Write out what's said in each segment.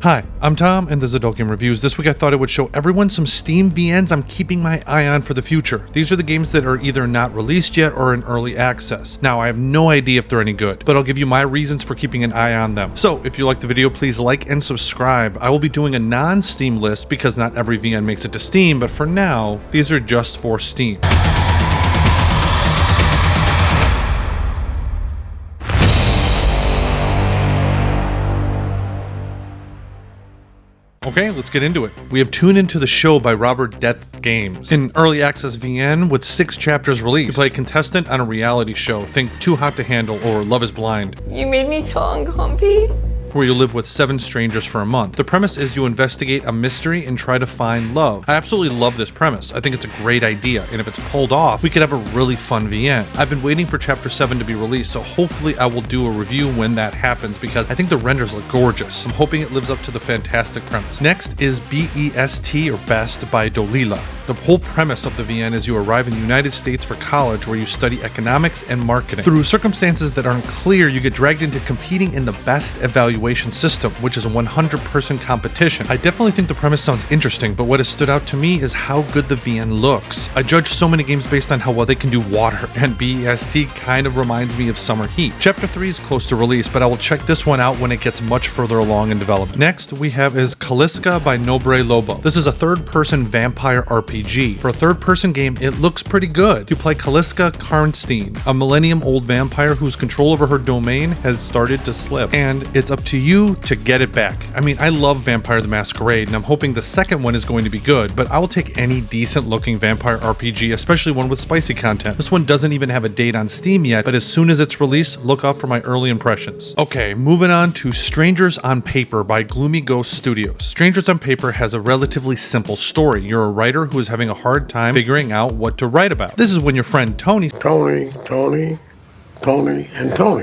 Hi, I'm Tom, and this is Adult Game Reviews. This week I thought I would show everyone some Steam VNs I'm keeping my eye on for the future. These are the games that are either not released yet or in early access. Now, I have no idea if they're any good, but I'll give you my reasons for keeping an eye on them. So, if you like the video, please like and subscribe. I will be doing a non-Steam list because not every VN makes it to Steam, but for now, these are just for Steam. Okay, let's get into it. We have Tune Into the Show by Robert Death Games. An early access VN with 6 chapters released. You play a contestant on a reality show. Think Too Hot to Handle or Love is Blind. You made me so uncomfy. Where you live with 7 strangers for a month. The premise is you investigate a mystery and try to find love. I absolutely love this premise. I think it's a great idea, and if it's pulled off, we could have a really fun VN. I've been waiting for Chapter 7 to be released, so hopefully I will do a review when that happens because I think the renders look gorgeous. I'm hoping it lives up to the fantastic premise. Next is B.E.S.T or B.E.S.T by Dolila. The whole premise of the VN is you arrive in the United States for college where you study economics and marketing. Through circumstances that aren't clear, you get dragged into competing in the BEST evaluation system, which is a 100-person competition. I definitely think the premise sounds interesting, but what has stood out to me is how good the VN looks. I judge so many games based on how well they can do water, and B.E.S.T kind of reminds me of Summer Heat. Chapter 3 is close to release, but I will check this one out when it gets much further along in development. Next, we have is Kaliska by Nobre Lobo. This is a third-person vampire RPG. For a third-person game, it looks pretty good. You play Kaliska Karnstein, a millennium-old vampire whose control over her domain has started to slip, and it's up to you to get it back. I mean, I love Vampire the Masquerade, and I'm hoping the second one is going to be good, but I will take any decent-looking vampire RPG, especially one with spicy content. This one doesn't even have a date on Steam yet, but as soon as it's released, look out for my early impressions. Okay, moving on to Strangers on Paper by Gloomy Ghost Studios. Strangers on Paper has a relatively simple story. You're a writer who is having a hard time figuring out what to write about. This is when your friend Tony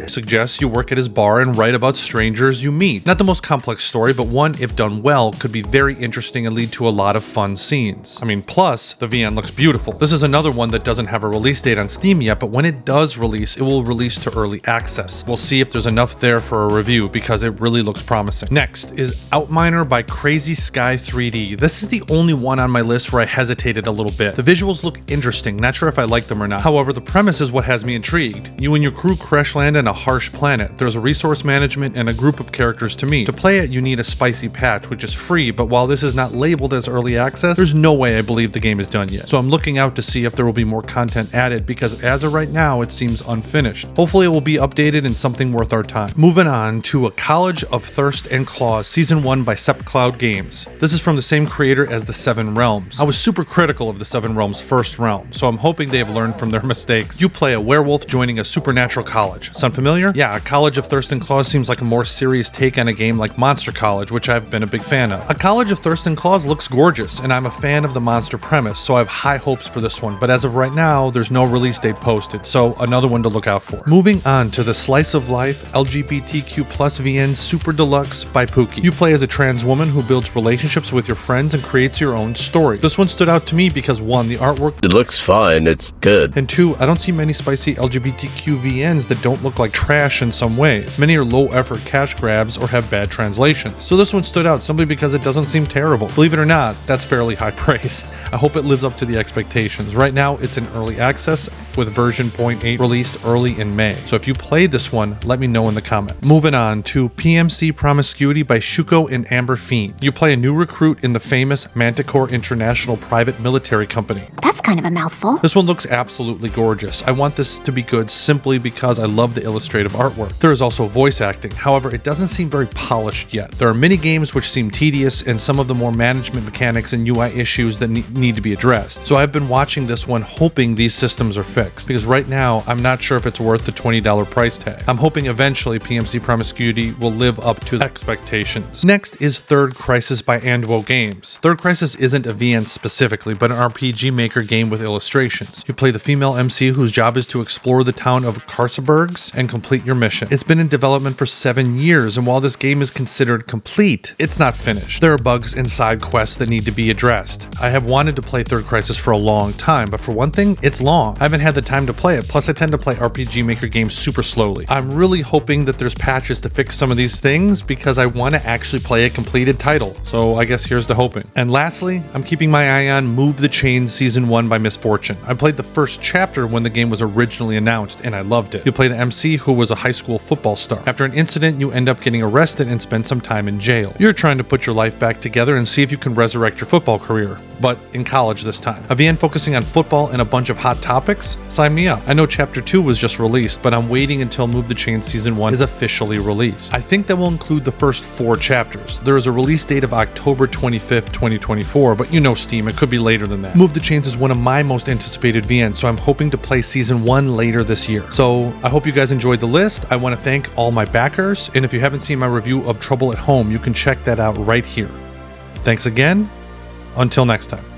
suggests you work at his bar and write about strangers you meet. Not the most complex story, but one, if done well, could be very interesting and lead to a lot of fun scenes. I mean, plus, the VN looks beautiful. This is another one that doesn't have a release date on Steam yet, but when it does release, it will release to early access. We'll see if there's enough there for a review because it really looks promising. Next is Outminer by Crazy Sky 3D. This is the only one on my list where I hesitated a little bit. The visuals look interesting, not sure if I like them or not. However, the premise is what has me intrigued. You and your crew crash land on a harsh planet. There's a resource management and a group of characters to meet. To play it, you need a spicy patch, which is free, but while this is not labeled as early access, there's no way I believe the game is done yet. So I'm looking out to see if there will be more content added because as of right now, it seems unfinished. Hopefully it will be updated and something worth our time. Moving on to A College of Thirst and Claws, Season 1 by Cloud Games. This is from the same creator as The Seven Realms. I was super critical of The Seven Realms' first realm, so I'm hoping they have learned from their mistakes. You play a werewolf joining a supernatural college. Sound familiar? Yeah, A College of Thirst and Claws seems like a more serious take on a game like Monster College, which I've been a big fan of. A College of Thirst and Claws looks gorgeous, and I'm a fan of the monster premise, so I have high hopes for this one, but as of right now, there's no release date posted, so another one to look out for. Moving on to the Slice of Life LGBTQ+ VN Super Deluxe by Pookie. You play as a trans woman who builds relationships with your friends and creates your own story. This one stood out to me because 1, the artwork, it looks fine, it's good, and 2, I don't see many spicy LGBTQ VNs that don't look like trash in some ways. Many are low-effort cash grabs or have bad translations. So this one stood out simply because it doesn't seem terrible. Believe it or not, that's fairly high praise. I hope it lives up to the expectations. Right now, it's in early access with version 0.8 released early in May. So if you played this one, let me know in the comments. Moving on to PMC Promiscuity by Shuko and Amber Fiend. You play a new recruit in the famous Manticore International private military company. That's kind of a mouthful. This one looks absolutely gorgeous. I want this to be good simply because I love the illustrative artwork. There is also voice acting, however, it doesn't seem very polished yet. There are mini games which seem tedious and some of the more management mechanics and UI issues that need to be addressed. So I've been watching this one hoping these systems are fixed, because right now I'm not sure if it's worth the $20 price tag. I'm hoping eventually PMC Promiscuity will live up to expectations. Next is Third Crisis by Andwo Games. Third Crisis isn't a VN specifically, but an RPG Maker game with illustrations. You play the female MC whose job is to explore the town of of Karsabergs and complete your mission. It's been in development for 7 years, and while this game is considered complete, it's not finished. There are bugs and side quests that need to be addressed. I have wanted to play Third Crisis for a long time, but for one thing, it's long. I haven't had the time to play it, plus I tend to play RPG Maker games super slowly. I'm really hoping that there's patches to fix some of these things because I want to actually play a completed title, so I guess here's to hoping. And lastly, I'm keeping my eye on Move the Chains Season 1 by Misfortune. I played the first chapter when the game was originally announced, and I loved it. You play the MC who was a high school football star. After an incident, you end up getting arrested and spend some time in jail. You're trying to put your life back together and see if you can resurrect your football career, but in college this time. A VN focusing on football and a bunch of hot topics? Sign me up. I know Chapter 2 was just released, but I'm waiting until Move the Chain Season 1 is officially released. I think that will include the first 4 chapters. There is a release date of October 25th, 2024, but you know Steam, it could be later than that. Move the Chains is one of my most anticipated VNs, so I'm hoping to play Season 1 later this year. So I hope you guys enjoyed the list. I want to thank all my backers, and if you haven't seen my review of Trouble at Home, you can check that out right here. Thanks again. Until next time.